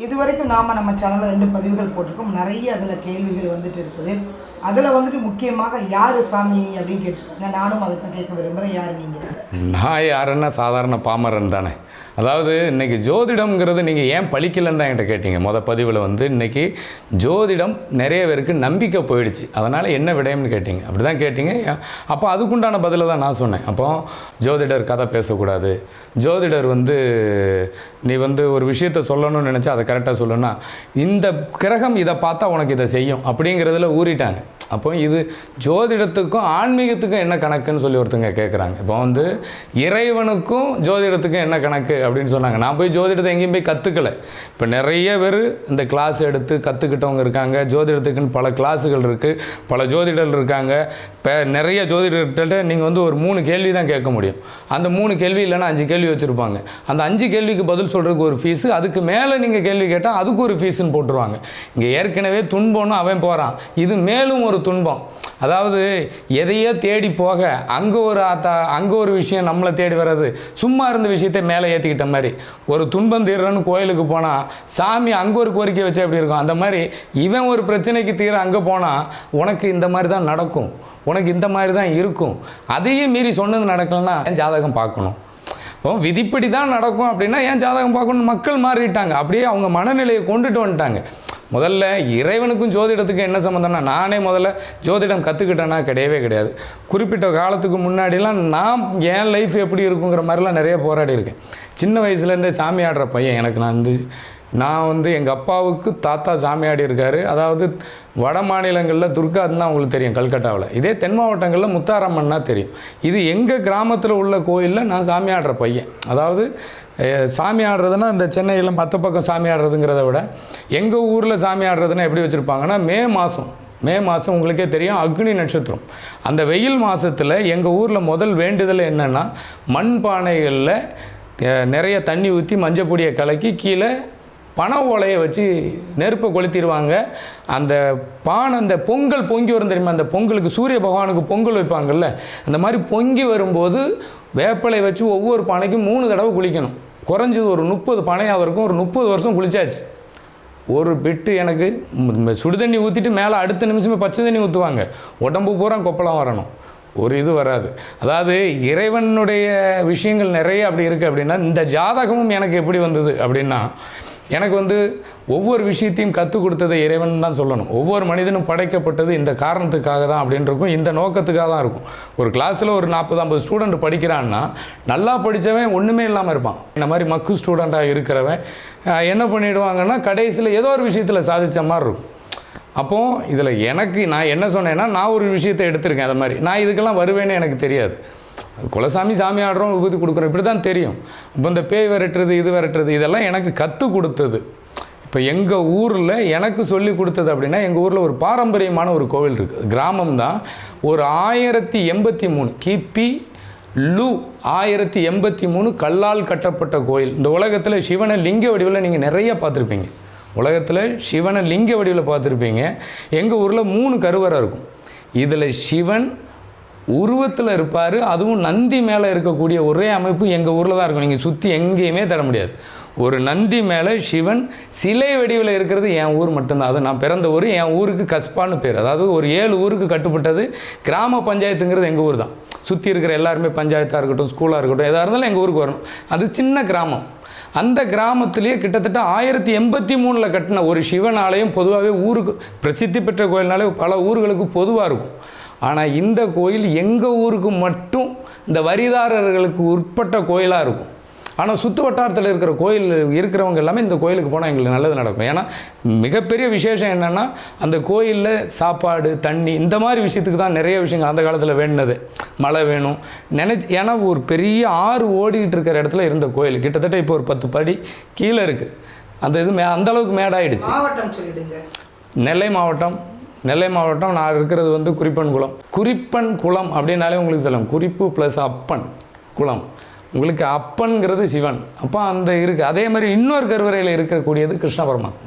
இதுவரைக்கும் நம்ம சேனலில் 2 பதிவுகள் போட்டிருக்கோம். நிறைய அதில் கேள்விகள் வந்துட்டு இருக்குது. அதில் வந்துட்டு முக்கியமாக யார் சாமி அப்படின்னு கேட்டிருக்காங்க. நானும் அதை தான் கேட்க விரும்புகிறேன். யார் நீங்கள்? நான் யாருன்னா சாதாரண பாமரன் தானே. அதாவது இன்றைக்கி ஜோதிடம்ங்கிறது நீங்கள் ஏன் பழிக்கலன்னு தான் என்கிட்ட கேட்டீங்க. பதிவில் இன்றைக்கி ஜோதிடம் நிறைய பேருக்கு நம்பிக்கை போயிடுச்சு, அதனால் என்ன விடயம்னு கேட்டீங்க. அப்படி தான் கேட்டீங்க. அப்போ அதுக்குண்டான பதிலை தான் நான் சொன்னேன். அப்போ ஜோதிடர் கதை பேசக்கூடாது, ஜோதிடர் நீ ஒரு விஷயத்தை சொல்லணும்னு நினச்சா அதை கரெக்டாக சொல்லணும்னா இந்த கிரகம் இதை பார்த்தா உனக்கு இதை செய்யும் அப்படிங்கிறதுல ஊறிட்டாங்க. அப்போ இது ஜோதிடத்துக்கும் ஆன்மீகத்துக்கும் என்ன கணக்குன்னு சொல்லி ஒருத்தங்க கேட்குறாங்க. இப்போ இறைவனுக்கும் ஜோதிடத்துக்கும் என்ன கணக்கு அப்படின்னு சொன்னாங்க. நான் போய் ஜோதிடத்தை எங்கேயும் போய் கற்றுக்கலை. இப்போ நிறைய பேர் இந்த கிளாஸ் எடுத்து கற்றுக்கிட்டவங்க இருக்காங்க. ஜோதிடத்துக்குன்னு பல கிளாஸுகள் இருக்குது, பல ஜோதிடர்கள் இருக்காங்க. இப்போ நிறைய ஜோதிடர்கிட்ட நீங்கள் ஒரு 3 கேள்வி தான் கேட்க முடியும். அந்த 3 கேள்வி இல்லைன்னா 5 கேள்வி வச்சுருப்பாங்க. அந்த 5 கேள்விக்கு பதில் சொல்கிறதுக்கு ஒரு ஃபீஸு, அதுக்கு மேலே நீங்கள் கேள்வி கேட்டால் அதுக்கு ஒரு ஃபீஸுன்னு போட்டுருவாங்க. இங்கே ஏற்கனவே துன்பம்னு அவன் போகிறான், இது மேலும் ஒரு துன்பம். அதாவது எதையோ தேடி போக அங்கே ஒரு விஷயம் நம்மளை தேடி வர்றது, சும்மா இருந்த விஷயத்தை மேலே ஏற்றிக்கிட்ட மாதிரி. ஒரு துன்பம் தீர்றன்னு கோயிலுக்கு போனால் சாமி அங்கே ஒரு கோரிக்கை வச்சா எப்படி இருக்கும், அந்த மாதிரி இவன் ஒரு பிரச்சனைக்கு தீர அங்கே போனால் உனக்கு இந்த மாதிரி தான் நடக்கும், உனக்கு இந்த மாதிரி தான் இருக்கும். அதையும் மீறி சொன்னது நடக்கலைன்னா ஏன் ஜாதகம் பார்க்கணும்? இப்போ விதிப்படி தான் நடக்கும் அப்படின்னா ஏன் ஜாதகம் பார்க்கணும்னு மக்கள் மாறிட்டாங்க. அப்படியே அவங்க மனநிலையை கொண்டுட்டு வந்துட்டாங்க. முதல்ல இறைவனுக்கும் ஜோதிடத்துக்கும் என்ன சம்மந்தம்னா, நானே முதல்ல ஜோதிடம் கற்றுக்கிட்டேன்னா கிடையவே கிடையாது. குறிப்பிட்ட காலத்துக்கு முன்னாடிலாம் நான் என் லைஃப் எப்படி இருக்குங்கிற மாதிரிலாம் நிறைய போராடி இருக்கேன். சின்ன வயசுலேருந்தே சாமி ஆடுற பையன் எனக்கு. நான் எங்கள் அப்பாவுக்கு தாத்தா சாமி ஆடி இருக்கார். அதாவது வட மாநிலங்களில் துர்கான்னு தான் உங்களுக்கு தெரியும், கல்கட்டாவில். இதே தென் மாவட்டங்களில் முத்தாரம்மன்னா தெரியும். இது எங்கள் கிராமத்தில் உள்ள கோயிலில் நான் சாமி ஆடுற பையன். அதாவது சாமி ஆடுறதுன்னா இந்த சென்னையில் மற்ற பக்கம் சாமி ஆடுறதுங்கிறத விட எங்கள் ஊரில் சாமி ஆடுறதுன்னா எப்படி வச்சுருப்பாங்கன்னா, மே மாதம் உங்களுக்கே தெரியும், அக்னி நட்சத்திரம். அந்த வெயில் மாதத்தில் எங்கள் ஊரில் முதல் வேண்டுதல் என்னென்னா, மண் பானைகளில் நிறைய தண்ணி ஊற்றி மஞ்சள் பொடியை கலக்கி கீழே பனை ஓலையை வச்சு நெருப்பை கொளுத்திடுவாங்க. அந்த அந்த பொங்கல் பொங்கி வரும் தெரியுமா, அந்த பொங்கலுக்கு சூரிய பகவானுக்கு பொங்கல் வைப்பாங்கள்ல, அந்த மாதிரி பொங்கி வரும்போது வேப்பலை வச்சு ஒவ்வொரு பானைக்கும் 3 தடவை குளிக்கணும். குறைஞ்சது ஒரு 30 பானையாக இருக்கும். ஒரு 30 வருஷம் குளிச்சாச்சு. ஒரு பிட்டு எனக்கு சுடுதண்ணி ஊற்றிட்டு மேலே அடுத்த நிமிஷமே பச்சை தண்ணி ஊற்றுவாங்க. உடம்பு பூரா கொப்பளம் வரணும், ஒரு இது வராது. அதாவது இறைவனுடைய விஷயங்கள் நிறைய அப்படி இருக்குது. அப்படின்னா இந்த ஜாதகமும் எனக்கு எப்படி வந்தது அப்படின்னா, எனக்கு ஒவ்வொரு விஷயத்தையும் கற்றுக் கொடுத்ததை இறைவன் தான் சொல்லணும். ஒவ்வொரு மனிதனும் படைக்கப்பட்டது இந்த காரணத்துக்காக தான் அப்படின்னு இருக்கும், இந்த நோக்கத்துக்காக தான் இருக்கும். ஒரு கிளாஸில் ஒரு 40-50 ஸ்டூடெண்ட் படிக்கிறான்னா நல்லா படித்தவன் ஒன்றுமே இல்லாமல் இருப்பான். இந்த மாதிரி மக்கு ஸ்டூடெண்ட்டாக இருக்கிறவன் என்ன பண்ணிவிடுவாங்கன்னா, கடைசியில் ஏதோ ஒரு விஷயத்தில் சாதித்த மாதிரி இருக்கும். அப்போது இதில் நான் என்ன சொன்னேன்னா, நான் ஒரு விஷயத்தை எடுத்திருக்கேன். அது மாதிரி நான் இதுக்கெல்லாம் வருவேன்னு எனக்கு தெரியாது. குலசாமி சாமி ஆடுறோம், விபூதி கொடுக்குறோம், இப்படி தான் தெரியும். இப்போ இந்த பேய் விரட்டுறது, இது விரட்டுறது, இதெல்லாம் எனக்கு கற்றுக் கொடுத்தது. இப்போ எங்கள் ஊரில் எனக்கு சொல்லி கொடுத்தது அப்படின்னா, எங்கள் ஊரில் ஒரு பாரம்பரியமான ஒரு கோவில் இருக்குது, கிராமம் தான். ஒரு 1083 கிபி 1083 கல்லால் கட்டப்பட்ட கோயில். இந்த உலகத்தில் சிவனை லிங்க வடிவில் நீங்கள் நிறைய பார்த்துருப்பீங்க. உலகத்தில் சிவனை லிங்க வடிவில் பார்த்துருப்பீங்க. எங்கள் ஊரில் 3 கருவறை இருக்கும். இதில் சிவன் உருவத்தில் இருப்பார். அதுவும் நந்தி மேலே இருக்கக்கூடிய ஒரே அமைப்பு எங்கள் ஊரில் தான் இருக்கும். நீங்கள் சுற்றி எங்கேயுமே தர முடியாது. ஒரு நந்தி மேலே சிவன் சிலை வடிவில் இருக்கிறது என் ஊர் மட்டும்தான். அது நான் பிறந்த ஊர். என் ஊருக்கு கஸ்பான்னு பேர். அதாவது ஒரு 7 ஊருக்கு கட்டுப்பட்டது கிராம பஞ்சாயத்துங்கிறது எங்கள் ஊர் தான். சுற்றி இருக்கிற எல்லாருமே பஞ்சாயத்தாக இருக்கட்டும், ஸ்கூலாக இருக்கட்டும், எதாக இருந்தாலும் எங்கள் ஊருக்கு வரணும். அது சின்ன கிராமம். அந்த கிராமத்திலேயே கிட்டத்தட்ட 1083 கட்டின ஒரு சிவன் ஆலயம் பொதுவாகவே ஊருக்கு பிரசித்தி பெற்ற கோயில்னாலே பல ஊர்களுக்கு பொதுவாக இருக்கும். ஆனால் இந்த கோயில் எங்கள் ஊருக்கு மட்டும் இந்த வரிதாரர்களுக்கு உட்பட்ட கோயிலாக இருக்கும். ஆனால் சுற்று வட்டாரத்தில் இருக்கிற கோயில் இருக்கிறவங்க எல்லாமே இந்த கோயிலுக்கு போனால் எங்களுக்கு நல்லது நடக்கும். ஏன்னா மிகப்பெரிய விசேஷம் என்னென்னா, அந்த கோயிலில் சாப்பாடு, தண்ணி, இந்த மாதிரி விஷயத்துக்கு தான் நிறைய விஷயங்கள் அந்த காலத்தில் வேணுனது. மழை வேணும் ஏன்னா ஒரு பெரிய ஆறு ஓடிக்கிட்டு இருக்கிற இடத்துல இருந்த கோயில். கிட்டத்தட்ட இப்போ ஒரு 10 படி கீழே இருக்குது. அந்த இது அந்தளவுக்கு மேடாயிடுச்சு. நெல்லை மாவட்டம் நான் இருக்கிறது குறிப்பன் குளம் அப்படின்னாலே உங்களுக்கு சொல்லலாம். குறிப்பு ப்ளஸ் அப்பன் குளம். உங்களுக்கு அப்பன்கிறது சிவன். அப்போ அந்த இருக்குது. அதே மாதிரி இன்னொரு கருவறையில் இருக்கக்கூடியது கிருஷ்ண பரமாத்மா.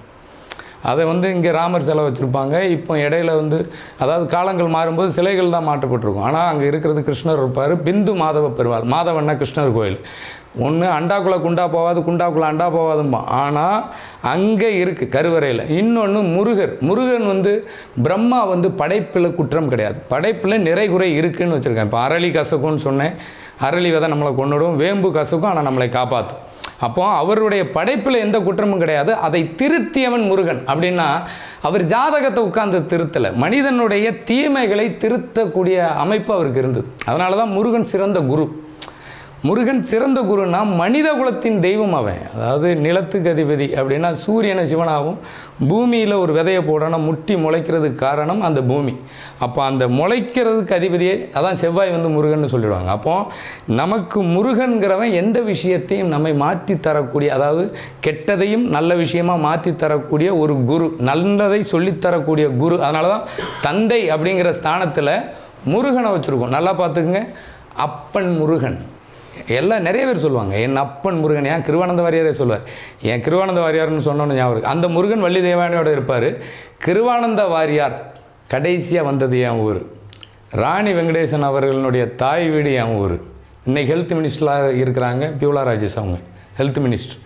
அதை வந்து இங்கே ராமர் சிலை வச்சுருப்பாங்க. இப்போ இடையில வந்து அதாவது காலங்கள் மாறும்போது சிலைகள் தான் மாற்றப்பட்டிருக்கும். ஆனால் அங்கே இருக்கிறது கிருஷ்ணர் இருப்பார். பிந்து மாதவ பெருவாள், மாதவன்னா கிருஷ்ணர் கோயில். ஒன்று அண்டாக்குள்ளே குண்டா போகாது, குண்டாக்குள்ளே அண்டா போகாதும்பா. ஆனால் அங்கே இருக்குது கருவறையில். இன்னொன்று முருகன் வந்து பிரம்மா வந்து படைப்பில் குற்றம் கிடையாது, படைப்பில் நிறைகுறை இருக்குதுன்னு வச்சுருக்கேன். இப்போ அரளி கசக்கும்னு சொன்னேன், அரளி விதை நம்மளை கொண்டுடும், வேம்பு கசக்கும் ஆனால் நம்மளை காப்பாற்றும். அப்போ அவருடைய படைப்பில் எந்த குற்றமும் கிடையாது. அதை திருத்தியவன் முருகன். அப்படின்னா அவர் ஜாதகத்தை உட்கார்ந்து திருத்தலை, மனிதனுடைய தீமைகளை திருத்தக்கூடிய அமைப்பு அவருக்கு இருந்தது. அதனால தான் முருகன் சிறந்த குரு. முருகன் சிறந்த குருன்னா மனித குலத்தின் தெய்வம் அவன். அதாவது நிலத்துக்கு அதிபதி அப்படின்னா சூரியனை சிவனாகவும், பூமியில் ஒரு விதையை போடணும் முட்டி முளைக்கிறதுக்கு காரணம் அந்த பூமி. அப்போ அந்த முளைக்கிறதுக்கு அதிபதியே அதான் செவ்வாய் வந்து முருகன் சொல்லிடுவாங்க. அப்போது நமக்கு முருகன்கிறவன் எந்த விஷயத்தையும் நம்மை மாற்றி தரக்கூடிய, அதாவது கெட்டதையும் நல்ல விஷயமாக மாற்றி தரக்கூடிய ஒரு குரு, நல்லதை சொல்லித்தரக்கூடிய குரு. அதனால தான் தந்தை அப்படிங்கிற ஸ்தானத்தில் முருகனை வச்சுருக்கோம். நல்லா பார்த்துக்குங்க, அப்பன் முருகன். எல்லாம் நிறைய பேர் சொல்லுவாங்க என் அப்பன் முருகன். ஏன் கிருவானந்த வாரியாரே சொல்லுவார். ஏன் கிருவானந்த வாரியார்னு சொன்னோன்னு ஞாபகம். அந்த முருகன் வள்ளி தேவானியோட இருப்பார். கிருவானந்த வாரியார் கடைசியாக வந்தது என் ஊர். ராணி வெங்கடேசன் அவர்களுடைய தாய் வீடு என் ஊர். இன்றைக்கி ஹெல்த் மினிஸ்டராக இருக்கிறாங்க பியூலா ராஜேஷ், அவங்க ஹெல்த் மினிஸ்டர்.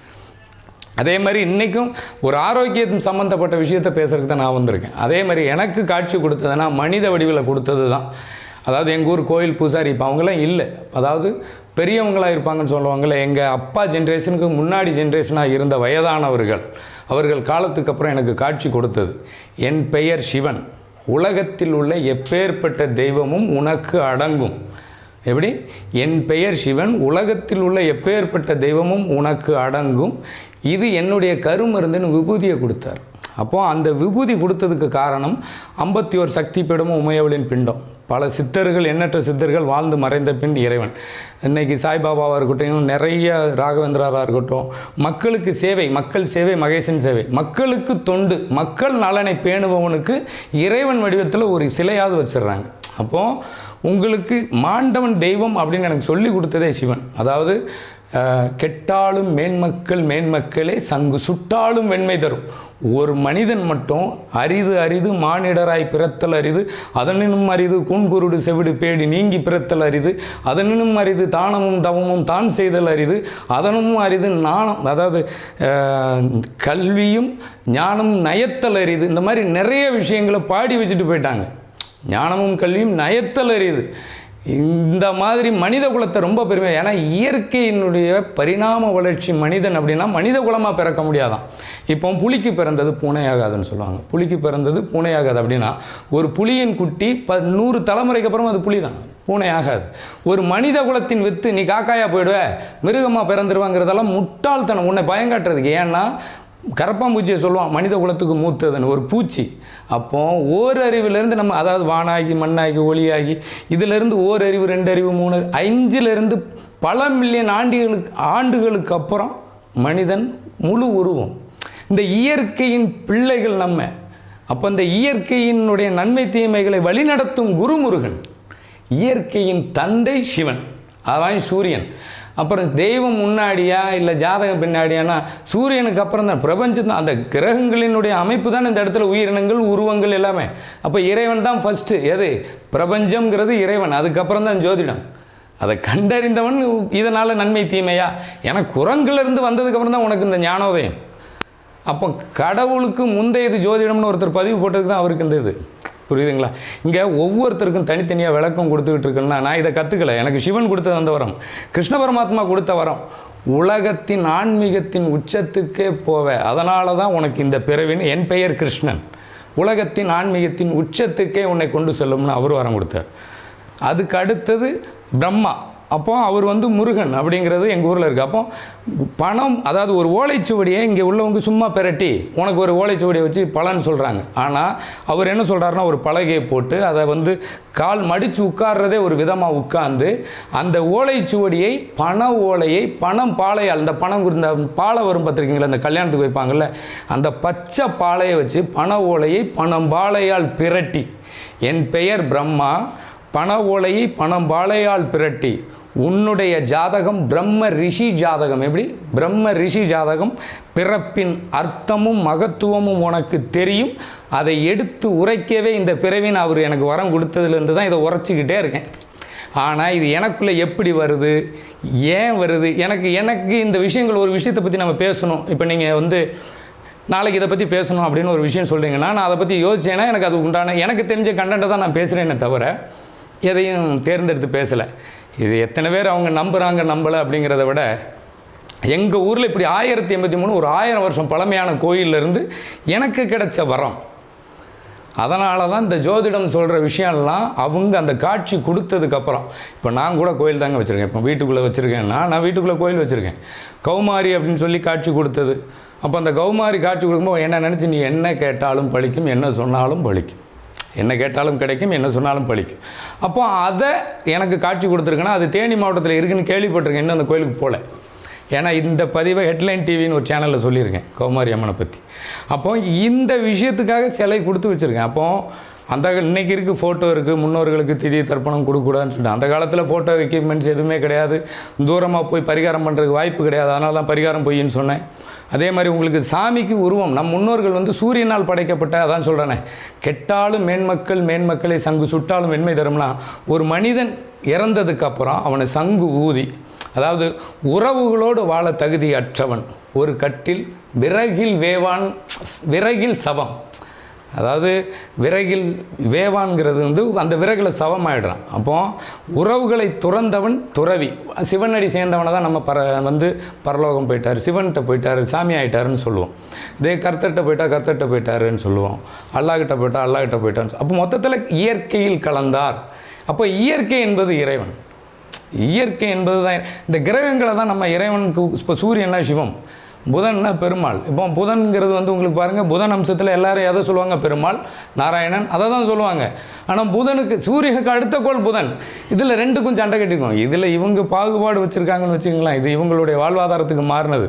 அதே மாதிரி இன்றைக்கும் ஒரு ஆரோக்கியம் சம்மந்தப்பட்ட விஷயத்தை பேசுகிறதுக்கு தான் நான் வந்திருக்கேன். அதே மாதிரி எனக்கு காட்சி கொடுத்ததுன்னா மனித வடிவில் கொடுத்தது தான். அதாவது எங்கள் ஊர் கோயில் பூசாரி இப்போ அவங்களாம் இல்லை, அதாவது பெரியவங்களாக இருப்பாங்கன்னு சொல்லுவாங்கள்ல. எங்கள் அப்பா ஜென்ரேஷனுக்கு முன்னாடி ஜென்ரேஷனாக இருந்த வயதானவர்கள், அவர்கள் காலத்துக்கு அப்புறம் எனக்கு காட்சி கொடுத்தது. என் பெயர் சிவன், உலகத்தில் உள்ள எப்பேற்பட்ட தெய்வமும் உனக்கு அடங்கும். எப்படி? என் பெயர் சிவன், உலகத்தில் உள்ள எப்பேற்பட்ட தெய்வமும் உனக்கு அடங்கும். இது என்னுடைய கருமருந்துன்னு விபூதியை கொடுத்தார். அப்போது அந்த விபூதி கொடுத்ததுக்கு காரணம் 51 சக்தி பீடமும் உமையவளின் பிண்டம். பல சித்தர்கள், எண்ணற்ற சித்தர்கள் வாழ்ந்து மறைந்த பின் இறைவன். இன்றைக்கி சாய்பாபாவாக இருக்கட்டும், நிறைய ராகவேந்திராவாக இருக்கட்டும், மக்களுக்கு சேவை, மக்கள் சேவை, மகேசன் சேவை, மக்களுக்கு தொண்டு, மக்கள் நலனை பேணுபவனுக்கு இறைவன் வடிவத்தில் ஒரு சிலையாவது வச்சிடுறாங்க. அப்போது உங்களுக்கு மாண்டவன் தெய்வம் அப்படின்னு எனக்கு சொல்லி கொடுத்ததே சிவன். அதாவது கெட்டாலும் மேன்மக்களே சங்கு சுட்டாலும் வெண்மை தரும். ஒரு மனிதன் மட்டும் அரிது மானிடராய் பிறத்தல் அரிது, அதனினும் அரிது கூன்குருடு செவிடு பேடி நீங்கி பிறத்தல் அரிது, அதனினும் அரிது தானமும் தவமும் தான் செய்தல் அரிது, அதனும் அரிது நாணம், அதாவது கல்வியும் ஞானமும் நயத்தல் அரிது. இந்த மாதிரி நிறைய விஷயங்களை பாடி வச்சுட்டு போயிட்டாங்க. ஞானமும் கல்வியும் நயத்தல் அரிது. இந்த மாதிரி மனித குலத்தை ரொம்ப பெருமை. ஏன்னா இயற்கையினுடைய பரிணாம வளர்ச்சி மனிதன் அப்படின்னா மனித குலமாக பிறக்க முடியாதான். இப்போ புலிக்கு பிறந்தது பூனையாகாதுன்னு சொல்லுவாங்க. புலிக்கு பிறந்தது பூனையாகாது அப்படின்னா ஒரு புலியின் குட்டி 100 தலைமுறைக்கு அப்புறம் அது புலி தான், பூனை ஆகாது. ஒரு மனித குலத்தின் வித்து நீ காக்காயாக போயிடுவ, மிருகமாக பிறந்துருவாங்கிறதெல்லாம் முட்டாள்தனம், உன்னை பயங்காட்டுறதுக்கு. ஏன்னா கரப்பாம்பூச்சியை சொல்லுவான் மனித குலத்துக்கு மூத்ததுன்னு, ஒரு பூச்சி. அப்போ ஓரறிவிலேருந்து நம்ம, அதாவது வானாகி மண்ணாகி ஒளியாகி, இதிலேருந்து ஓரறிவு 2 அறிவு 3 5லேருந்து பல மில்லியன் ஆண்டுகளுக்கு அப்புறம் மனிதன் முழு உருவம். இந்த இயற்கையின் பிள்ளைகள் நம்ம. அப்போ இந்த இயற்கையினுடைய நன்மை தீமைகளை வழிநடத்தும் குருமுருகன். இயற்கையின் தந்தை சிவன், அதான் சூரியன். அப்புறம் தெய்வம் முன்னாடியா இல்லை ஜாதகம் பின்னாடியானா சூரியனுக்கு அப்புறம் தான் பிரபஞ்சம் தான். அந்த கிரகங்களினுடைய அமைப்பு தான் இந்த இடத்துல உயிரினங்கள் உருவங்கள் எல்லாமே. அப்போ இறைவன் தான் ஃபஸ்ட்டு. எது? பிரபஞ்சம்ங்கிறது இறைவன், அதுக்கப்புறம் தான் ஜோதிடம். அதை கண்டறிந்தவன் இதனால் நன்மை தீமையா? ஏன்னா குரங்கிலிருந்து வந்ததுக்கப்புறம் தான் உனக்கு இந்த ஞானோதயம். அப்போ கடவுளுக்கு முந்தையது ஜோதிடம்னு ஒருத்தர் பதிவு போட்டதுக்கு தான் அவருக்கு இந்த இது. புரியுதுங்களா? இங்கே ஒவ்வொருத்தருக்கும் தனித்தனியாக விளக்கம் கொடுத்துக்கிட்டு இருக்குன்னா நான் இதை கற்றுக்கலை. எனக்கு சிவன் கொடுத்தது அந்த வரம், கிருஷ்ண பரமாத்மா கொடுத்த வரம். உலகத்தின் ஆன்மீகத்தின் உச்சத்துக்கே போவே, அதனால தான் உனக்கு இந்த பிறவின்னு. என் பெயர் கிருஷ்ணன், உலகத்தின் ஆன்மீகத்தின் உச்சத்துக்கே உன்னை கொண்டு செல்லும்னு அவர் வரம் கொடுத்தார். அதுக்கு அடுத்தது பிரம்மா. அப்போ அவர் வந்து முருகன் அப்படிங்கிறது எங்கள் ஊரில் இருக்குது. அப்போ பணம், அதாவது ஒரு ஓலைச்சுவடியை இங்கே உள்ளவங்க சும்மா பெரட்டி உனக்கு ஒரு ஓலைச்சுவடியை வச்சு பலன் சொல்கிறாங்க. ஆனால் அவர் என்ன சொல்கிறாருன்னா ஒரு பலகையை போட்டு அதை வந்து கால் மடித்து உட்கார்றதே ஒரு விதமாக உட்கார்ந்து அந்த ஓலைச்சுவடியை பண ஓலையை பணம் பாளையால், இந்த பணம் இந்த பாலை வரும் பார்த்துருக்கீங்களா, இந்த கல்யாணத்துக்கு வைப்பாங்கள்ல, அந்த பச்சை பாலையை வச்சு பண ஓலையை பணம் பாளையால் பிரட்டி என் பெயர் பிரம்மா, பண ஓலையை பணம்பாளையால் பிரட்டி உன்னுடைய ஜாதகம் பிரம்ம ரிஷி ஜாதகம். எப்படி? பிரம்ம ரிஷி ஜாதகம். பிறப்பின் அர்த்தமும் மகத்துவமும் உனக்கு தெரியும். அதை எடுத்து உரைக்கவே இந்த பிறவின் அவர் எனக்கு வரம் கொடுத்ததுலேருந்து தான் இதை உரைச்சிக்கிட்டே இருக்கேன். ஆனால் இது எனக்குள்ளே எப்படி வருது, ஏன் வருது, எனக்கு இந்த விஷயங்கள், ஒரு விஷயத்தை பற்றி நம்ம பேசணும். இப்போ நீங்கள் வந்து நாளைக்கு இதை பற்றி பேசணும் அப்படின்னு ஒரு விஷயம் சொல்கிறீங்கன்னா, நான் அதை பற்றி யோசிச்சேன்னா எனக்கு அது உண்டான எனக்கு தெரிஞ்ச கண்டென்ட்டை தான் நான் பேசுகிறேனே தவிர எதையும் தேர்ந்தெடுத்து பேசலை. இது எத்தனை பேர் அவங்க நம்புகிறாங்க நம்பலை அப்படிங்கிறத விட, எங்கள் ஊரில் இப்படி 1083 ஒரு 1000 வருஷம் பழமையான கோயிலிருந்து எனக்கு கிடைச்ச வரம். அதனால தான் இந்த ஜோதிடம் சொல்கிற விஷயம்லாம் அவங்க அந்த காட்சி கொடுத்ததுக்கப்புறம், இப்போ நான் கூட கோயில் தாங்க வச்சுருக்கேன். இப்போ வீட்டுக்குள்ளே வச்சுருக்கேன்னா நான் வீட்டுக்குள்ளே கோயில் வச்சுருக்கேன். கௌமாரி அப்படின்னு சொல்லி காட்சி கொடுத்தது. அப்போ அந்த கௌமாரி காட்சி கொடுக்கும்போது என்ன நினச்சி, நீ என்ன கேட்டாலும் பழிக்கும், என்ன சொன்னாலும் பழிக்கும், என்ன கேட்டாலும் கிடைக்கும், என்ன சொன்னாலும் பழிக்கும். அப்போ அதை எனக்கு காட்சி கொடுத்துருக்குன்னா அது தேனி மாவட்டத்தில் இருக்குதுன்னு கேள்விப்பட்டிருக்கேன். இன்னும் அந்த கோயிலுக்கு போகல. ஏன்னா இந்த பதிவை ஹெட்லைன் டிவின்னு ஒரு சேனலில் சொல்லியிருக்கேன் கௌமாரி அம்மனை பற்றி. அப்போது இந்த விஷயத்துக்காக சிலை கொடுத்து வச்சுருக்கேன். அப்போது அந்த இன்றைக்கி இருக்குது, ஃபோட்டோ இருக்குது, முன்னோர்களுக்கு திதி தர்ப்பணம் கொடுக்கூடாதுன்னு சொல்லிட்டு. அந்த காலத்தில் ஃபோட்டோ எக்யூப்மெண்ட்ஸ் எதுவுமே கிடையாது, தூரமாக போய் பரிகாரம் பண்ணுறதுக்கு வாய்ப்பு கிடையாது. அதனால தான் பரிகாரம் பொய்ன்னு சொன்னேன். அதே மாதிரி உங்களுக்கு சாமிக்கு உருவம், நம் முன்னோர்கள் வந்து சூரியனால் படைக்கப்பட்ட, அதான் சொல்கிறேனே, கெட்டாலும் மேன்மக்களை சங்கு சுட்டாலும் வெண்மை தரும்னா, ஒரு மனிதன் இறந்ததுக்கப்புறம் அவனை சங்கு ஊதி, அதாவது உறவுகளோடு வாழ தகுதியற்றவன் ஒரு கட்டில் விறகில் சவம், அதாவது விறகில் வேவான்கிறது வந்து அந்த விறகில் சவமாயிடுறான். அப்போது உறவுகளை துறந்தவன் துறவி. சிவனடி சேர்ந்தவனை தான் நம்ம வந்து பரலோகம் போயிட்டார், சிவன்கிட்ட போயிட்டார், சாமி ஆகிட்டாருன்னு சொல்லுவோம். இதே கர்த்தர்கிட்ட போயிட்டாருன்னு சொல்லுவோம். அல்லாஹ்கிட்ட போயிட்டான்னு. அப்போ மொத்தத்தில் இயற்கையில் கலந்தார். அப்போ இயற்கை என்பது இறைவன். இயற்கை என்பது தான். இந்த கிரகங்களை தான் நம்ம இறைவனுக்கு, இப்போ சூரியன்னா சிவம், புதன்னா பெருமாள். இப்போ புதன்கிறது வந்து உங்களுக்கு பாருங்கள், புதன் அம்சத்தில் எல்லாரும் எதை சொல்லுவாங்க, பெருமாள், நாராயணன், அதை தான் சொல்லுவாங்க. ஆனால் புதனுக்கு, சூரியனுக்கு அடுத்த கோள் புதன். இதில் ரெண்டுக்கும் சண்டை கட்டிருக்கோம். இதில் இவங்க பாகுபாடு வச்சுருக்காங்கன்னு வச்சுக்கலாம். இது இவங்களுடைய வாழ்வாதாரத்துக்கு மாறினது.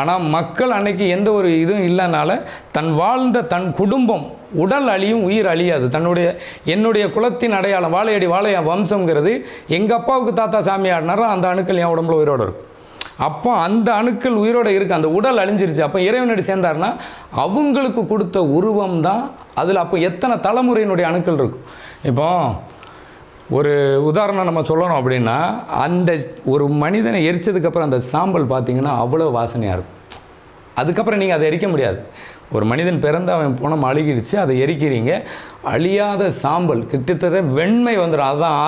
ஆனால் மக்கள் அன்னைக்கு எந்த ஒரு இதுவும் இல்லைனால தன் வாழ்ந்த தன் குடும்பம், உடல் அழியும் உயிர் அழியாது. என்னுடைய குலத்தின் அடையாளம் வாழையடி வாழைய வம்சங்கிறது எங்கள் அப்பாவுக்கு தாத்தா சாமி ஆடினாரோ அந்த அணுக்கள் என் உடம்புல உயிரோடு இருக்கும். அப்போ அந்த அணுக்கள் உயிரோடு இருக்குது, அந்த உடல் அழிஞ்சிருச்சு. அப்போ இறைவனடி சேர்ந்தார்னா அவங்களுக்கு கொடுத்த உருவம் தான் அதில். அப்போ எத்தனை தலைமுறையினுடைய அணுக்கள் இருக்கும். இப்போ ஒரு உதாரணம் நம்ம சொல்லணும் அப்படின்னா, அந்த ஒரு மனிதனை எரிச்சதுக்கப்புறம் அந்த சாம்பல் பார்த்திங்கன்னா அவ்வளோ வாசனையாக இருக்கும். அதுக்கப்புறம் நீங்கள் அதை எரிக்க முடியாது. ஒரு மனிதன் பிறந்து அவன் போனம் அழுகிடுச்சு, அதை எரிக்கிறீங்க, அழியாத சாம்பல் கிட்டத்தட்ட வெண்மை வந்துடும். அதுதான்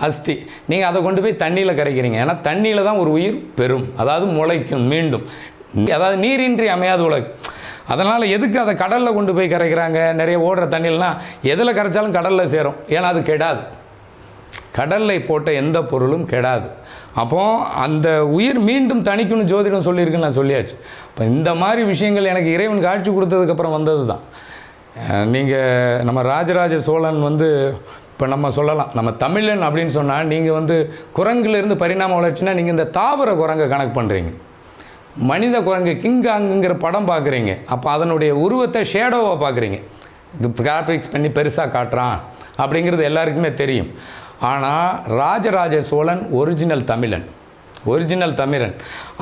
அஸ்தி. நீங்கள் அதை கொண்டு போய் தண்ணியில் கரைக்கிறீங்க. ஏன்னா தண்ணியில் தான் ஒரு உயிர் பெறும், அதாவது முளைக்கும் மீண்டும். அதாவது நீரின்றி அமையாத உலகு. அதனால் எதுக்கு அதை கடலில் கொண்டு போய் கரைக்கிறாங்க? நிறைய ஓடுற தண்ணியிலாம் எதில் கரைச்சாலும் கடலில் சேரும். ஏன்னா அது கெடாது. கடலில் போட்ட எந்த பொருளும் கெடாது. அப்போது அந்த உயிர் மீண்டும் தணிக்கணும் ஜோதிடம் சொல்லியிருக்குன்னு நான் சொல்லியாச்சு. இப்போ இந்த மாதிரி விஷயங்கள் எனக்கு இறைவன் காட்சி கொடுத்ததுக்கப்புறம் வந்தது தான். நீங்கள் நம்ம ராஜராஜ சோழன் வந்து, இப்போ நம்ம சொல்லலாம், நம்ம தமிழன் அப்படின்னு சொன்னால், நீங்கள் வந்து குரங்குலேருந்து பரிணாம வளர்ச்சின்னா நீங்கள் இந்த தாவர குரங்கை கணக்கு பண்ணுறீங்க. மனித குரங்கு கிங்காங்குங்கிற படம் பார்க்குறீங்க. அப்போ அதனுடைய உருவத்தை ஷேடோவாக பார்க்குறீங்க. கிராஃபிக்ஸ் பண்ணி பெருசாக காட்டுறான் அப்படிங்கிறது எல்லாருக்குமே தெரியும். ஆனால் ராஜராஜ சோழன் ஒரிஜினல் தமிழன்.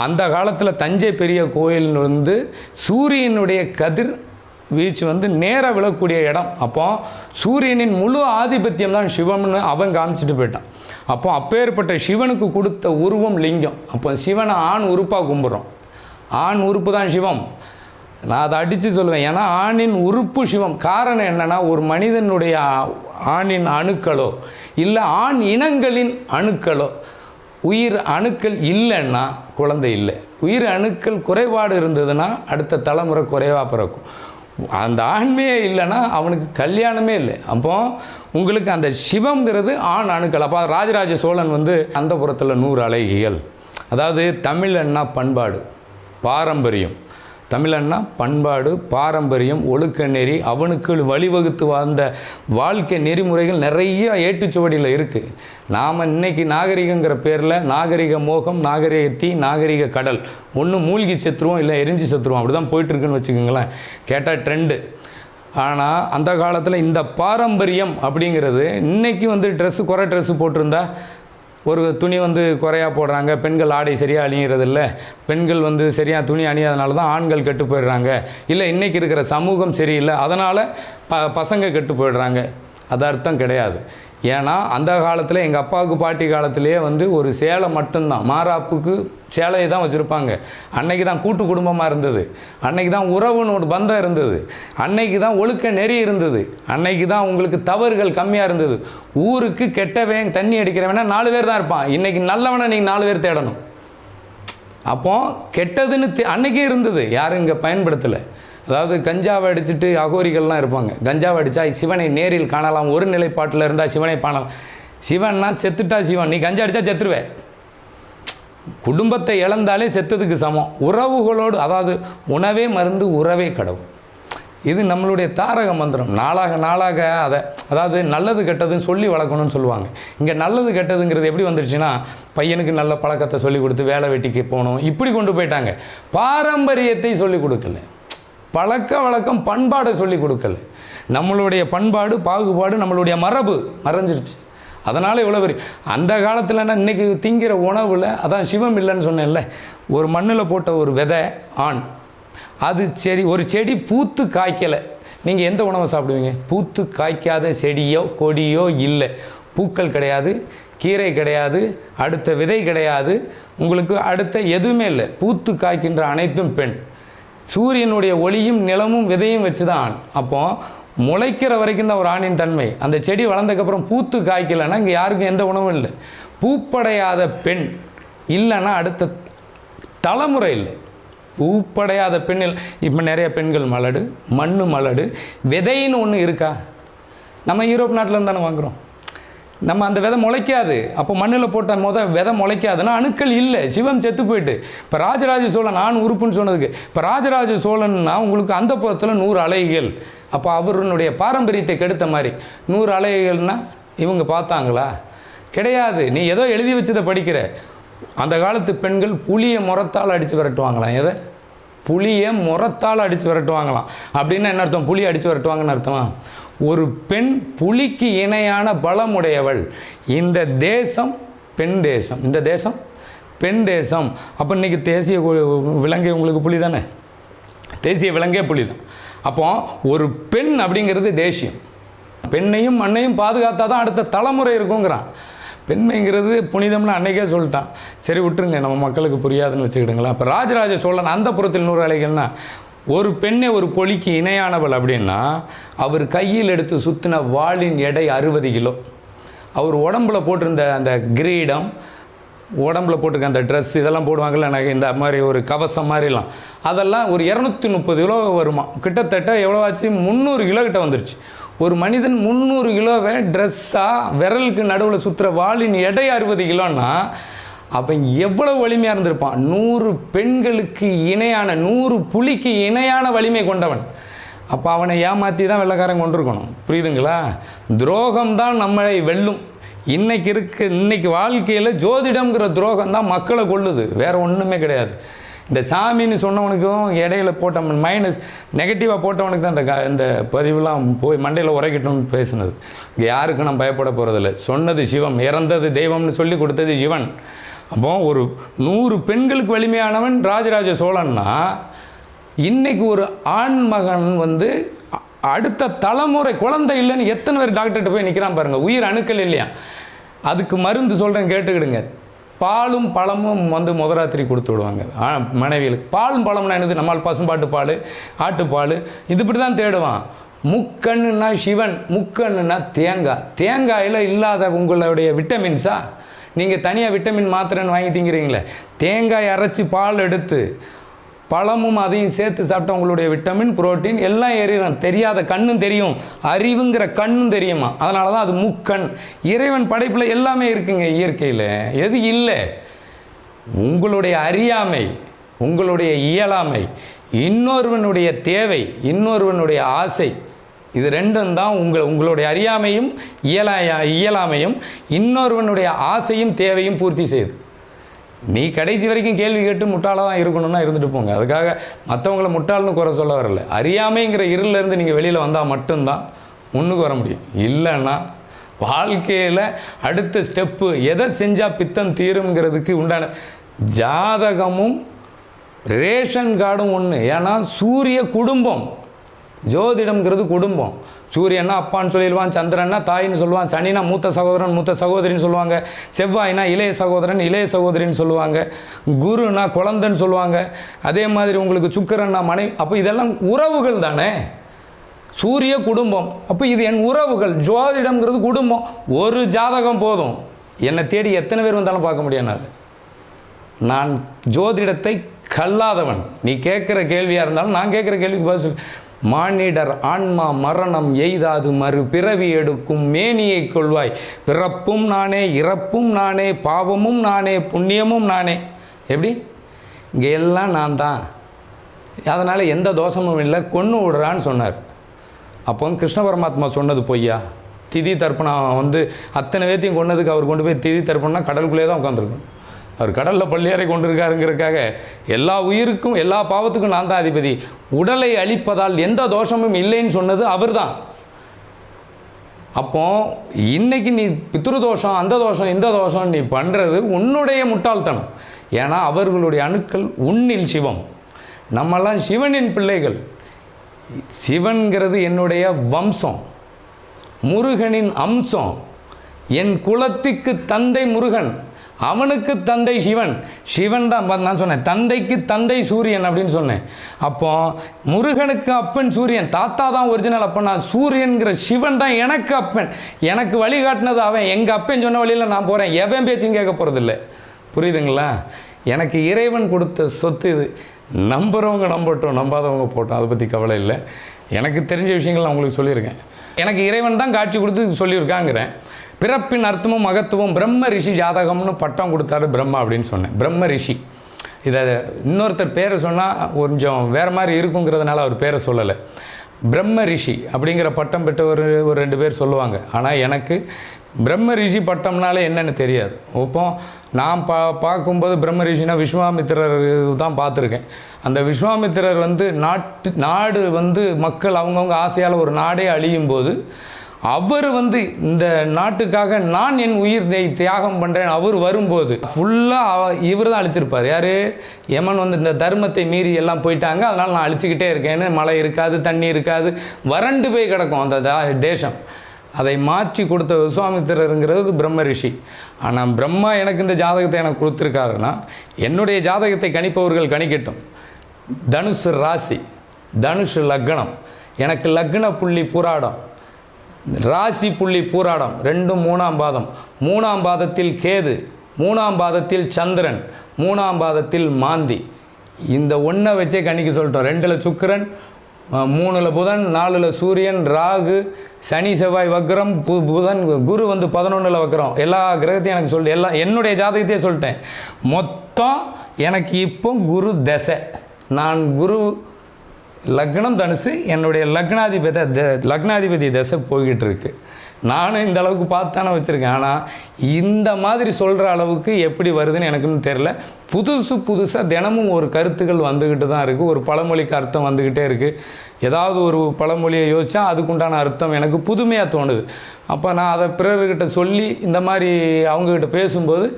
அந்த காலத்தில் தஞ்சை பெரிய கோயில் வந்து சூரியனுடைய கதிர் வீச்சு வந்து நேராக விழக்கூடிய இடம். அப்போ சூரியனின் முழு ஆதிபத்தியம் தான் சிவம்னு அவன் காமிச்சிட்டு போயிட்டான். அப்போ அப்பேற்பட்ட சிவனுக்கு கொடுத்த உருவம் லிங்கம். அப்போ சிவனை ஆண் உறுப்பாக கும்பிட்றோம். ஆண் உறுப்பு தான் சிவம். நான் அதை அடித்து சொல்லுவேன். ஏன்னா ஆணின் உறுப்பு சிவம். காரணம் என்னென்னா, ஒரு மனிதனுடைய ஆணின் அணுக்களோ இல்லை ஆண் இனங்களின் அணுக்களோ, உயிர் அணுக்கள் இல்லைன்னா குழந்தை இல்லை. உயிர் அணுக்கள் குறைபாடு இருந்ததுன்னா அடுத்த தலைமுறை குறைவாக பிறக்கும். அந்த ஆண்மையே இல்லைன்னா அவனுக்கு கல்யாணமே இல்லை. அப்போ உங்களுக்கு அந்த சிவம்ங்கிறது ஆண் அணுக்கள். அப்போ ராஜராஜ சோழன் வந்து அந்த புறத்தில் 100 அழகிகள். அதாவது தமிழன்னா பண்பாடு, பாரம்பரியம். தமிழன்னா பண்பாடு, பாரம்பரியம், ஒழுக்க நெறி, அவனுக்கு வழிவகுத்து வாழ்ந்த வாழ்க்கை நெறிமுறைகள் நிறைய ஏட்டுச்சுவடியில் இருக்குது. நாம் இன்றைக்கி நாகரிகங்கிற பேரில் நாகரிக மோகம், நாகரிக தீ, நாகரிக கடல், ஒன்று மூழ்கி செத்துருவோம் இல்லை எரிஞ்சு செத்துருவோம். அப்படி தான் போயிட்டுருக்குன்னு வச்சுக்கோங்களேன். கேட்டால் ட்ரெண்டு. ஆனால் அந்த காலத்தில் இந்த பாரம்பரியம் அப்படிங்கிறது இன்றைக்கி வந்து குறை ட்ரெஸ்ஸு போட்டிருந்தா ஒரு துணி வந்து குறையாக போடுறாங்க, பெண்கள் ஆடை சரியாக அணிகிறது இல்லை, பெண்கள் வந்து சரியாக துணி அணியாதனால தான் ஆண்கள் கெட்டு போயிடுறாங்க, இல்லை இன்றைக்கி இருக்கிற சமூகம் சரியில்லை அதனால் பசங்க கெட்டு போயிடுறாங்க. அது அர்த்தம் கிடையாது. ஏன்னா அந்த காலத்தில் எங்கள் அப்பாவுக்கு பாட்டி காலத்திலேயே வந்து ஒரு சேலை மட்டும்தான், மாறாப்புக்கு சேலையை தான் வச்சுருப்பாங்க. அன்னைக்கு தான் கூட்டு குடும்பமாக இருந்தது, அன்னைக்கு தான் உறவுன்னு ஒரு பந்தம் இருந்தது, அன்னைக்கு தான் ஒழுக்க நெறி இருந்தது, அன்னைக்கு தான் உங்களுக்கு தவறுகள் கம்மியாக இருந்தது. ஊருக்கு கெட்டவன் தண்ணி அடிக்கிறவனா 4 பேர் தான் இருப்பான், இன்றைக்கி நல்லவனை நீங்கள் 4 பேர் தேடணும். அப்போ கெட்டதுன்னு அன்னைக்கே இருந்தது, யாரும் இங்கே பயன்படுத்தலை. அதாவது கஞ்சாவை அடிச்சுட்டு அகோரிகள்லாம் இருப்பாங்க. கஞ்சாவை அடித்தா சிவனை நேரில் காணலாம், ஒரு நிலைப்பாட்டில் இருந்தால் சிவனை காணலாம். சிவன்னா செத்துட்டா சிவன், நீ கஞ்சா அடித்தா செத்துருவேன். குடும்பத்தை இழந்தாலே செத்ததுக்கு சமம். உறவுகளோடு, அதாவது உணவே மருந்து உறவே கடவுள், இது நம்மளுடைய தாரக மந்திரம். நாளாக அதாவது நல்லது கெட்டதுன்னு சொல்லி வளர்க்கணும்னு சொல்லுவாங்க. இங்கே நல்லது கெட்டதுங்கிறது எப்படி வந்துடுச்சுன்னா, பையனுக்கு நல்ல பழக்கத்தை சொல்லி கொடுத்து வேலை வெட்டிக்கு போகணும் இப்படி கொண்டு போயிட்டாங்க. பாரம்பரியத்தை சொல்லி கொடுக்கல, பழக்க வழக்கம் பண்பாடை சொல்லி கொடுக்கல. நம்மளுடைய பண்பாடு பாகுபாடு நம்மளுடைய மரபு மறைஞ்சிருச்சு. அதனால் இவ்வளோ பெரிய அந்த காலத்தில்னா இன்றைக்கி திங்கிற உணவில் அதான் சிவம் இல்லைன்னு சொன்னேன்ல, ஒரு மண்ணில் போட்ட ஒரு விதை ஆண், அது செடி, ஒரு செடி பூத்து காய்க்கலை, நீங்கள் எந்த உணவை சாப்பிடுவீங்க? பூத்து காய்க்காத செடியோ கொடியோ இல்லை, பூக்கள் கிடையாது, கீரை கிடையாது, அடுத்த விதை கிடையாது, உங்களுக்கு அடுத்த எதுவுமே இல்லை. பூத்து காய்க்கின்ற அனைத்தும் பெண். சூரியனுடைய ஒளியும் நிலமும் விதையும் வச்சு தான் ஆண். அப்போது முளைக்கிற வரைக்கும் தான் ஒரு ஆணின் தன்மை. அந்த செடி வளர்ந்ததுக்கப்புறம் பூத்து காய்க்கலைன்னா இங்கே யாருக்கும் எந்த உணவும் இல்லை. பூப்படையாத பெண் இல்லைன்னா அடுத்த தலைமுறை இல்லை. பூப்படையாத பெண்ணில் இப்போ நிறைய பெண்கள் மலடு, மண்ணு மலடு, விதைன்னு ஒன்று இருக்கா? நம்ம யூரோப் நாட்டில் தானே வாங்குகிறோம். நம்ம அந்த விதை முளைக்காது. அப்போ மண்ணில் போட்ட விதை முளைக்காதுன்னா அணுக்கள் இல்லை, சிவம் செத்து போயிட்டு. இப்போ ராஜராஜ சோழன் ஆண் உறுப்புன்னு சொன்னதுக்கு, இப்போ ராஜராஜ சோழன்னா உங்களுக்கு அந்த புறத்தில் 100 அலைகள். அப்போ அவருடைய பாரம்பரியத்தை கெடுத்த மாதிரி 100 அலைகள்னால் இவங்க பார்த்தாங்களா? கிடையாது. நீ ஏதோ எழுதி வச்சதை படிக்கிற. அந்த காலத்து பெண்கள் புளியை முறத்தால் அடித்து விரட்டுவாங்களாம். எதை? புளியை முறத்தால் அடித்து விரட்டுவாங்களாம். அப்படின்னா என்ன அர்த்தம்? புளி அடித்து விரட்டுவாங்கன்னு அர்த்தமா? ஒரு பெண் புலிக்கு இணையான பலமுடையவள். இந்த தேசம் பெண் தேசம், இந்த தேசம் பெண் தேசம். அப்போ இன்றைக்கி தேசிய விலங்கை உங்களுக்கு புலி தானே, தேசிய விலங்கே புலி தான். அப்போ ஒரு பெண் அப்படிங்கிறது தேசியம். பெண்ணையும் மண்ணையும் பாதுகாத்தா தான் அடுத்த தலைமுறை இருக்குங்கிறான். பெண்மைங்கிறது புனிதம்னு அன்றைக்கே சொல்லிட்டான். சரி விட்டுருங்க, நம்ம மக்களுக்கு புரியாதுன்னு வச்சுக்கிடுங்களா. இப்போ ராஜராஜ சோழன் அந்த புறத்தில் 100 அலைகள்னா ஒரு பெண்ணை ஒரு பொலிக்கு இணையானவள் அப்படின்னா அவர் கையில் எடுத்து சுற்றின வாளின் எடை 60 கிலோ. அவர் உடம்புல போட்டிருந்த அந்த கிரீடம், உடம்புல போட்டிருக்க அந்த ட்ரெஸ் இதெல்லாம் போடுவாங்கள்ல, எனக்கு இந்த மாதிரி ஒரு கவசம் மாதிரிலாம், அதெல்லாம் ஒரு 230 கிலோ வருமா. கிட்டத்தட்ட எவ்வளோ ஆச்சு? 300 கிலோ கிட்ட வந்துருச்சு. ஒரு மனிதன் 300 கிலோவை ட்ரெஸ்ஸாக விரலுக்கு நடுவில் சுற்றுற வாளின் எடை 60 கிலோன்னா அவன் எவ்வளவு வலிமையாக இருந்திருப்பான். 100 பெண்களுக்கு இணையான, 100 புலிக்கு இணையான வலிமை கொண்டவன். அப்போ அவனை ஏமாற்றி தான் வெள்ளைக்காரன் கொண்டிருக்கணும். புரியுதுங்களா? துரோகம்தான் நம்மளை வெல்லும். இன்னைக்கு வாழ்க்கையில் ஜோதிடம்ங்கிற துரோகம் தான் மக்களை கொள்ளுது, வேறு ஒன்றுமே கிடையாது. இந்த சாமின்னு சொன்னவனுக்கும் இடையில போட்ட மைனஸ் நெகட்டிவாக போட்டவனுக்கு தான் இந்த பதிவுலாம் போய் மண்டையில் உரைக்கட்டும்னு பேசுனது. இங்கே யாருக்கும் நான் பயப்பட போகிறதில்ல. சொன்னது சிவம், இறந்தது தெய்வம்னு சொல்லி கொடுத்தது சிவன். அப்போ ஒரு 100 பெண்களுக்கு வலிமையானவன் ராஜராஜ சோழன்னா, இன்னைக்கு ஒரு ஆண் மகன் வந்து அடுத்த தலைமுறை குழந்தை இல்லைன்னு எத்தனை பேர் டாக்டர்கிட்ட போய் நிற்கிறான் பாருங்கள். உயிர் அணுக்கள் இல்லையா? அதுக்கு மருந்து சொல்கிறேன் கேட்டுக்கிடுங்க. பாலும் பழமும் வந்து முதராத்திரி கொடுத்து விடுவாங்க மனைவிகளுக்கு. பாலும் பழம்னா என்னது? நம்மால் பசும்பாட்டு பால், ஆட்டுப்பால், இது இப்படி தான் தேடுவான். முக்கண்ணுன்னா சிவன், முக்கண்ணுன்னா தேங்காய். தேங்காயில் இல்லாத உங்களுடைய விட்டமின்ஸா? நீங்கள் தனியாக விட்டமின் மாத்திரைன்னு வாங்கி திங்கிறீங்களே, தேங்காய் அரைச்சி பால் எடுத்து பழமும் அதையும் சேர்த்து சாப்பிட்டா உங்களுடைய விட்டமின் புரோட்டீன் எல்லாம் ஏறிடும். தெரியாத கண்ணும் தெரியும், அறிவுங்கிற கண்ணும் தெரியுமா? அதனால தான் அது முக்கண். இறைவன் படைப்பில் எல்லாமே இருக்குங்க. இயற்கையில் எது இல்லை? உங்களுடைய அறியாமை, உங்களுடைய இயலாமை, இன்னொருவனுடைய தேவை, இன்னொருவனுடைய ஆசை, இது ரெண்டும் தான் உங்களுடைய அறியாமையும் இயலாமையும் இன்னொருவனுடைய ஆசையும் தேவையும் பூர்த்தி செய்யுது. நீ கடைசி வரைக்கும் கேள்வி கேட்டு முட்டாளாக தான் இருக்கணும்னா இருந்துட்டு போங்க. அதுக்காக மற்றவங்கள முட்டாள்னு குறை சொல்ல வரல. அறியாமைங்கிற இருளிலேருந்து நீங்கள் வெளியில் வந்தால் மட்டும்தான் முன்னுக்கு வர முடியும். இல்லைன்னா வாழ்க்கையில் அடுத்த ஸ்டெப்பு எதை செஞ்சால் பித்தம் தீருங்கிறதுக்கு உண்டான ஜாதகமும் ரேஷன் கார்டும் ஒன்று. ஏன்னா சூரிய குடும்பம், ஜோதிடம்ங்கிறது குடும்பம். சூரியன்னா அப்பான்னு சொல்லிடுவான், சந்திரன்னா தாயின்னு சொல்லுவான், சனினா மூத்த சகோதரன் மூத்த சகோதரின்னு சொல்லுவாங்க, செவ்வாய்னா இளைய சகோதரன் இளைய சகோதரின்னு சொல்லுவாங்க, குருனா குழந்தைன்னு சொல்லுவாங்க, அதே மாதிரி உங்களுக்கு சுக்கிரன்னா மனைவி. அப்போ இதெல்லாம் உறவுகள் தானே. சூரிய குடும்பம், அப்போ இது என் உறவுகள். ஜோதிடம்ங்கிறது குடும்பம். ஒரு ஜாதகம் போதும், என்னை தேடி எத்தனை பேர் வந்தாலும் பார்க்க முடியாது. நான் ஜோதிடத்தை கல்லாதவன். நீ கேட்குற கேள்வியாக இருந்தாலும் நான் கேட்குற கேள்விக்கு பதில் சொல்லு. மானிடர் ஆன்மா மரணம் எய்தாது மறு பிறவி எடுக்கும் மேனியை கொள்வாய். பிறப்பும் நானே இறப்பும் நானே பாவமும் நானே புண்ணியமும் நானே. எப்படி? இங்கே எல்லாம் நான் தான். அதனால் எந்த தோஷமும் இல்லை, கொன்று விடுறான்னு சொன்னார். அப்போ கிருஷ்ண பரமாத்மா சொன்னது பொய்யா? திதி தர்ப்பணம் வந்து அத்தனை பேர்த்தையும் கொண்டதுக்கு அவர் கொண்டு போய் திதி தர்ப்பணம்னா கடலுக்குள்ளே தான் உட்காந்துருக்கும். அவர் கடலில் பள்ளியறை கொண்டு இருக்காருங்கிறதுக்காக எல்லா உயிருக்கும் எல்லா பாவத்துக்கும் நான் தான் அதிபதி, உடலை அழிப்பதால் எந்த தோஷமும் இல்லைன்னு சொன்னது அவர் தான். அப்போ இன்னைக்கு நீ பித்ருதோஷம் அந்த தோஷம் இந்த தோஷம் நீ பண்ணுறது உன்னுடைய முட்டாள்தனம். ஏன்னா அவர்களுடைய அணுக்கள் உன்னில் சிவம். நம்மெல்லாம் சிவனின் பிள்ளைகள். சிவன்கிறது என்னுடைய வம்சம், முருகனின் அம்சம். என் குலத்துக்கு தந்தை முருகன், அவனுக்கு தந்தை சிவன். சிவன் தான் நான் சொன்னேன், தந்தைக்கு தந்தை சூரியன் அப்படின்னு சொன்னேன். அப்போ முருகனுக்கு அப்பன் சூரியன், தாத்தா தான் ஒரிஜினல் அப்பன். நான் சூரியன்கிற சிவன் தான் எனக்கு அப்பன். எனக்கு வழிகாட்டினது அவன். எங்கள் அப்பன் சொன்ன வழியில் நான் போகிறேன். எவன் பேச்சும் கேட்க போகிறதில்ல. புரியுதுங்களா? எனக்கு இறைவன் கொடுத்த சொத்து இது. நம்புகிறவங்க நம்பட்டும், நம்பாதவங்க போட்டோம், அதை பற்றி கவலை இல்லை. எனக்கு தெரிஞ்ச விஷயங்கள் நான் உங்களுக்கு சொல்லியிருக்கேன். எனக்கு இறைவன் தான் காட்சி கொடுத்து சொல்லியிருக்காங்கிறேன். பிறப்பின் அர்த்தமும் மகத்துவம் பிரம்ம ரிஷி ஜாதகம்னு பட்டம் கொடுத்தாரு பிரம்மா அப்படின்னு சொன்னேன். பிரம்ம ரிஷி. இதை இன்னொருத்தர் பேரை சொன்னால் கொஞ்சம் வேறு மாதிரி இருக்குங்கிறதுனால அவர் பேரை சொல்லலை. பிரம்ம ரிஷி அப்படிங்கிற பட்டம் பெற்ற ஒரு 2 பேர் சொல்லுவாங்க. ஆனால் எனக்கு பிரம்ம ரிஷி பட்டம்னாலே என்னென்னு தெரியாது. இப்போ நான் பார்க்கும்போது பிரம்ம ரிஷினா விஸ்வாமித்திரர் தான் பார்த்துருக்கேன். அந்த விஸ்வாமித்திரர் வந்து நாடு வந்து மக்கள் அவங்கவுங்க ஆசையால் ஒரு நாடே அழியும் போது அவர் வந்து இந்த நாட்டுக்காக நான் என் உயிர் தியாகம் பண்ணுறேன் அவர் வரும்போது ஃபுல்லாக இவர் தான் அழிச்சிருப்பார். யார்? யமன் வந்து இந்த தர்மத்தை மீறி எல்லாம் போயிட்டாங்க, அதனால் நான் அழிச்சிக்கிட்டே இருக்கேன்னு. மழை இருக்காது, தண்ணி இருக்காது, வறண்டு போய் கிடக்கும் அந்த தேசம். அதை மாற்றி கொடுத்த விஸ்வாமித்திரருங்கிறது பிரம்ம ரிஷி. ஆனால் பிரம்மா எனக்கு இந்த ஜாதகத்தை எனக்கு கொடுத்துருக்காருன்னா என்னுடைய ஜாதகத்தை கணிப்பவர்கள் கணிக்கட்டும். தனுசு ராசி, தனுஷு லக்னம், எனக்கு லக்ன புள்ளி பூராடம், ராசி புள்ளி பூராடம், 2 3ஆம் பாதம், 3ஆம் பாதத்தில் கேது, 3ஆம் பாதத்தில் சந்திரன், 3ஆம் பாதத்தில் மாந்தி. இந்த ஒன்றை வச்சே கணிக்க சொல்லிட்டோம். 2ல் சுக்கிரன், 3ல் புதன், 4ல் சூரியன், ராகு, சனி செவ்வாய் வக்ரம், புதன் குரு வந்து 11ல் வக்ரம். எல்லா கிரகத்தையும் எனக்கு சொல்லி எல்லாம் என்னுடைய ஜாதகத்தையே சொல்லிட்டேன். மொத்தம் எனக்கு இப்போ குரு தசை. நான் குரு லக்னம் தனுசு, என்னுடைய லக்னாதிபதி தசை போய்கிட்டு இருக்கு. நானும் இந்த அளவுக்கு பார்த்து தானே வச்சுருக்கேன். ஆனால் இந்த மாதிரி சொல்கிற அளவுக்கு எப்படி வருதுன்னு எனக்குன்னு தெரில. புதுசாக தினமும் ஒரு கருத்துக்கள் வந்துக்கிட்டு தான் இருக்குது. ஒரு பழமொழிக்கு அர்த்தம் வந்துக்கிட்டே இருக்குது. ஏதாவது ஒரு பழமொழியை யோசித்தா அதுக்குண்டான அர்த்தம் எனக்கு புதுமையாக தோணுது. அப்போ நான் அதை பிறர்கிட்ட சொல்லி இந்த மாதிரி அவங்கக்கிட்ட பேசும்போது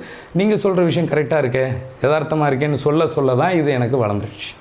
நீங்கள் சொல்கிற விஷயம் கரெக்டாக இருக்கே, யதார்த்தமாக இருக்கேன்னு சொல்ல தான் இது எனக்கு வளர்ந்துருச்சு.